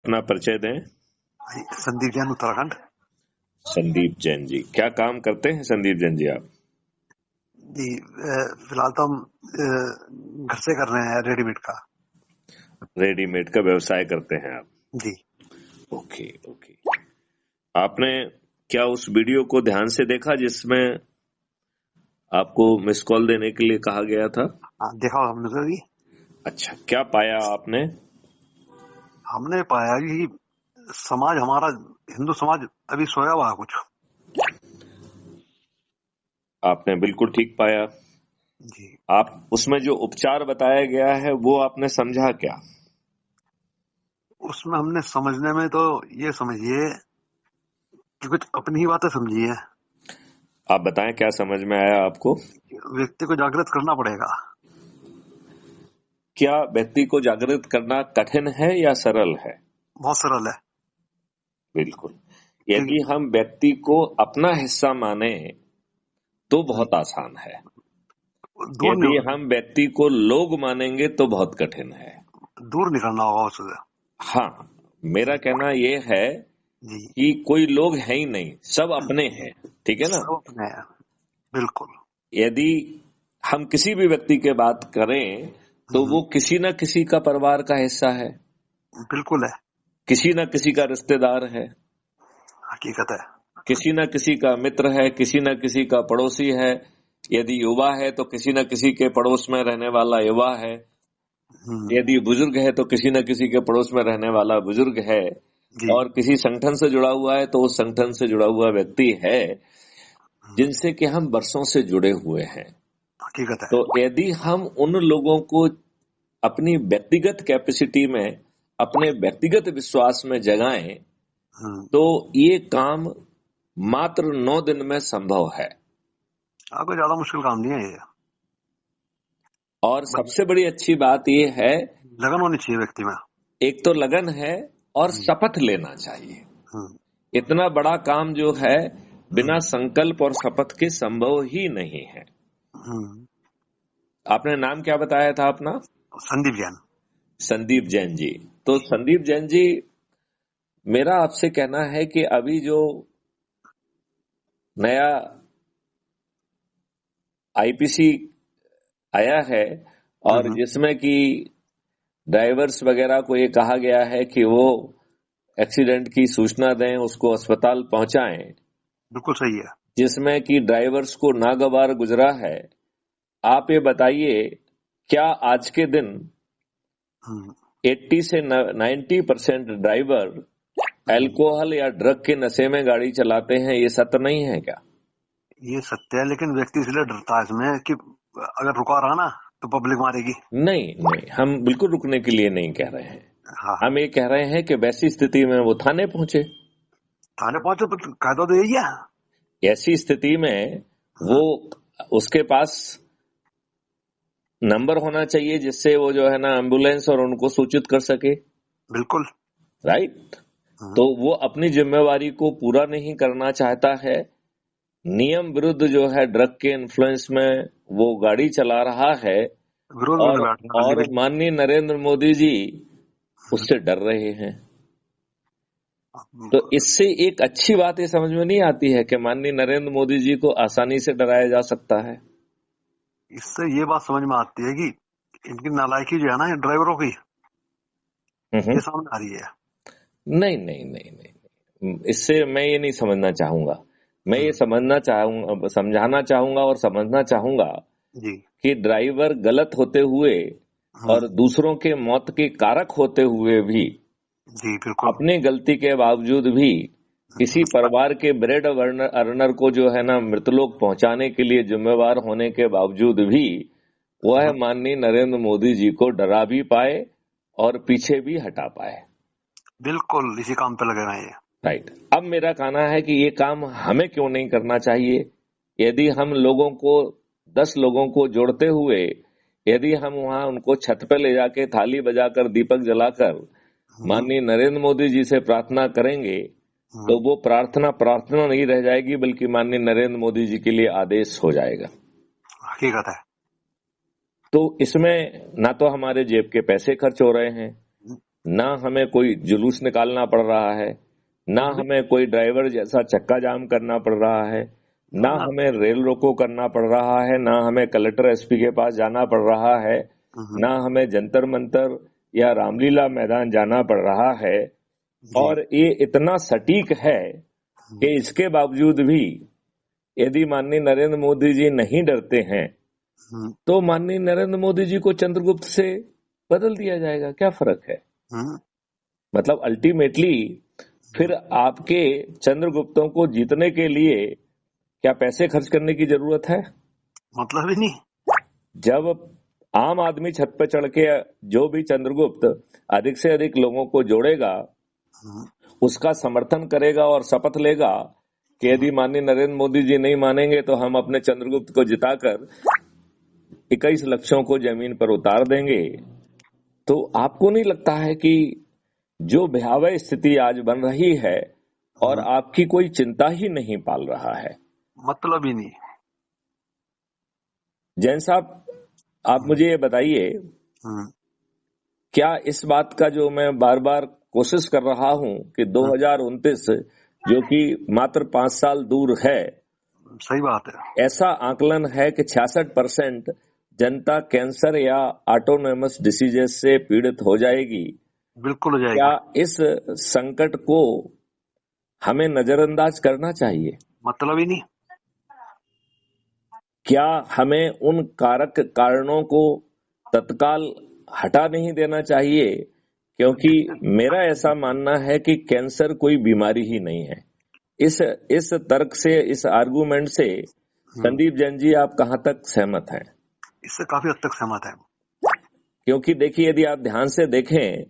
अपना परिचय दें। संदीप जैन, उत्तराखंड। संदीप जैन जी, क्या काम करते हैं संदीप जैन जी आप? जी, फिलहाल तो हम घर से कर रहे हैं रेडीमेड का। रेडीमेड का व्यवसाय करते हैं आप? जी। Okay okay. आपने क्या उस वीडियो को ध्यान से देखा जिसमें आपको मिस कॉल देने के लिए कहा गया था? हाँ, देखा हमने तो भी। अच्छा, क्या पाया आपने? हमने पाया कि समाज हमारा, हिंदू समाज अभी सोया हुआ है कुछ। आपने बिल्कुल ठीक पाया। जी। आप उसमें जो उपचार बताया गया है वो आपने समझा क्या? उसमें हमने समझने में तो ये समझिए कि कुछ अपनी ही बातें समझिए। आप बताएं क्या समझ में आया आपको? व्यक्ति को जागृत करना पड़ेगा। क्या व्यक्ति को जागृत करना कठिन है या सरल है? बहुत सरल है। बिल्कुल। कि यदि हम व्यक्ति को अपना हिस्सा माने तो जी, बहुत आसान है। दूर यदि नहीं, हम व्यक्ति को लोग मानेंगे तो बहुत कठिन है। दूर नहीं करना होगा उससे। हाँ, मेरा कहना यह है जी। कि कोई लोग है ही नहीं, सब अपने हैं। ठीक है ना? सब अपने हैं। बिल्कुल। यदि हम किसी भी व्यक्ति की बात करें तो वो किसी न किसी का परिवार का हिस्सा है, बिल्कुल है। किसी न किसी का रिश्तेदार है, हकीकत है। किसी न किसी का मित्र है, किसी न किसी का पड़ोसी है। यदि युवा है तो किसी न किसी के पड़ोस में रहने वाला युवा है। यदि बुजुर्ग है तो किसी न किसी के पड़ोस में रहने वाला बुजुर्ग है। जी। और किसी संगठन से जुड़ा हुआ है तो उस संगठन से जुड़ा हुआ व्यक्ति है जिनसे कि हम वर्षों से जुड़े हुए हैं। हकीकत है। तो यदि हम उन लोगों को अपनी व्यक्तिगत कैपेसिटी में, अपने व्यक्तिगत विश्वास में जगाएं तो ये काम मात्र 9 दिन में संभव है। कोई ज्यादा मुश्किल काम नहीं है ये। और सबसे बड़ी अच्छी बात ये है, लगन होनी चाहिए व्यक्ति में। एक तो लगन है और शपथ लेना चाहिए। हम्म, इतना बड़ा काम जो है बिना हम्म, संकल्प और शपथ के संभव ही नहीं है। हम्म। आपने नाम क्या बताया था अपना? संदीप जैन। संदीप जैन जी। तो जी। संदीप जैन जी, मेरा आपसे कहना है कि अभी जो नया आईपीसी आया है और हम्म, जिसमें कि ड्राइवर्स वगैरह को ये कहा गया है कि वो एक्सीडेंट की सूचना दें, उसको अस्पताल पहुंचाएं, बिल्कुल सही है। जिसमें कि ड्राइवर्स को नागवार गुजरा है। आप ये बताइए, क्या आज के दिन हम्म, 80 से 90% ड्राइवर हम्म। अल्कोहल या ड्रग के नशे में गाड़ी चलाते हैं? ये सत्य नहीं है क्या? ये सत्य है, लेकिन व्यक्ति इसलिए डरता है इसमें कि अगर रुका रहा ना तो पब्लिक मारेगी। नहीं नहीं, हम बिल्कुल रुकने के लिए नहीं कह रहे हैं। हाँ। हम ये कह रहे हैं कि वैसी स्थिति में वो थाने पहुंचे। थाने पहुंचे तो कायदा तो यही है। ऐसी स्थिति में वो, उसके पास नंबर होना चाहिए जिससे वो जो है ना एम्बुलेंस और उनको सूचित कर सके। बिल्कुल। राइट? हम्म, तो वो अपनी जिम्मेवारी को पूरा नहीं करना चाहता है, नियम विरुद्ध जो है ड्रग के इन्फ्लुएंस में वो गाड़ी चला रहा है। विरोध में और बैठ रहा गली और गली। माननीय नरेंद्र मोदी जी उससे डर रहे हैं। तो इससे एक अच्छी बात ये समझ में नहीं आती है कि माननीय नरेंद्र मोदी जी को आसानी से डराया जा सकता है। इससे ये बात समझ में आती है कि इनकी नालायकी जो है ना, ड्राइवरों की, ये सामने आ रही है। नहीं नहीं नहीं नहीं, इससे मैं ये नहीं समझना चाहूंगा। मैं ये हम्म, समझना चाहूंगा, समझाना चाहूंगा और समझना चाहूंगा जी। कि ड्राइवर गलत होते हुए और हम्म, दूसरों के मौत के कारक होते हुए भी, जी। बिल्कुल। अपनी गलती के बावजूद भी किसी परिवार के ब्रेड अर्नर को जो है ना मृतलोक पहुंचाने के लिए जिम्मेवार होने के बावजूद भी वह माननीय नरेंद्र मोदी जी को डरा भी पाए और पीछे भी हटा पाए। बिल्कुल इसी काम पे लगे रहे हैं। राइट। अब मेरा कहना है कि ये काम हमें क्यों नहीं करना चाहिए? यदि हम लोगों को, 10 लोगों को जोड़ते हुए, यदि हम वहां उनको छत पे ले जाके थाली बजाकर दीपक जलाकर हम्म, माननीय नरेंद्र मोदी जी से प्रार्थना करेंगे तो हम्म। वो प्रार्थना प्रार्थना नहीं रह जाएगी बल्कि माननीय नरेंद्र मोदी जी के लिए आदेश हो जाएगा। हकीकत है। तो इसमें ना तो हमारे जेब के पैसे खर्च हो रहे हैं, ना हमें कोई जुलूस निकालना पड़ रहा है, ना हमें कोई ड्राइवर जैसा चक्का जाम करना पड़ रहा है, ना हमें रेल रोको करना पड़ रहा है, ना हमें कलेक्टर एसपी के पास जाना पड़ रहा है, ना हमें जंतर मंतर या रामलीला मैदान जाना पड़ रहा है। और ये इतना सटीक है कि इसके बावजूद भी यदि माननीय नरेंद्र मोदी जी नहीं डरते हैं तो माननीय नरेंद्र मोदी जी को चंद्रगुप्त से बदल दिया जाएगा, क्या फर्क है? मतलब अल्टीमेटली फिर आपके चंद्रगुप्तों को जीतने के लिए क्या पैसे खर्च करने की जरूरत है? मतलब ही नहीं। जब आम आदमी छत पे चढ़ के जो भी चंद्रगुप्त अधिक से अधिक लोगों को जोड़ेगा, उसका समर्थन करेगा और शपथ लेगा कि यदि माननीय नरेंद्र मोदी जी नहीं मानेंगे तो हम अपने चंद्रगुप्त को जिताकर 21 लक्षों को जमीन पर उतार देंगे, तो आपको नहीं लगता है कि जो भयावह स्थिति आज बन रही है और आपकी कोई चिंता ही नहीं पाल रहा है? मतलब ही नहीं। जैन साहब, आप मुझे ये बताइए, क्या इस बात का जो मैं बार बार कोशिश कर रहा हूं कि 2029 जो कि मात्र 5 साल दूर है, सही बात है, ऐसा आकलन है कि 66% जनता कैंसर या ऑटोनोमस डिसीजेस से पीड़ित हो जाएगी। बिल्कुल हो जाएगी। क्या इस संकट को हमें नजरअंदाज करना चाहिए? मतलब ही नहीं। क्या हमें उन कारणों को तत्काल हटा नहीं देना चाहिए? क्योंकि मेरा ऐसा मानना है कि कैंसर कोई बीमारी ही नहीं है। इस तर्क से, इस आर्गुमेंट से संदीप जैन जी आप कहां तक सहमत हैं? इससे काफी हद तक सहमत है। क्योंकि देखिए, यदि आप ध्यान से देखें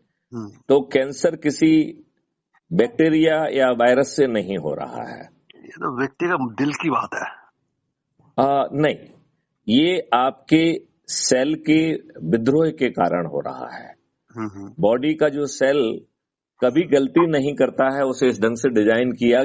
तो कैंसर किसी बैक्टीरिया या वायरस से नहीं हो रहा है। ये तो व्यक्ति का दिल की बात है। नहीं, ये आपके सेल के विद्रोह के कारण हो रहा है। बॉडी का जो सेल कभी गलती नहीं करता है, उसे इस ढंग से डिजाइन किया गया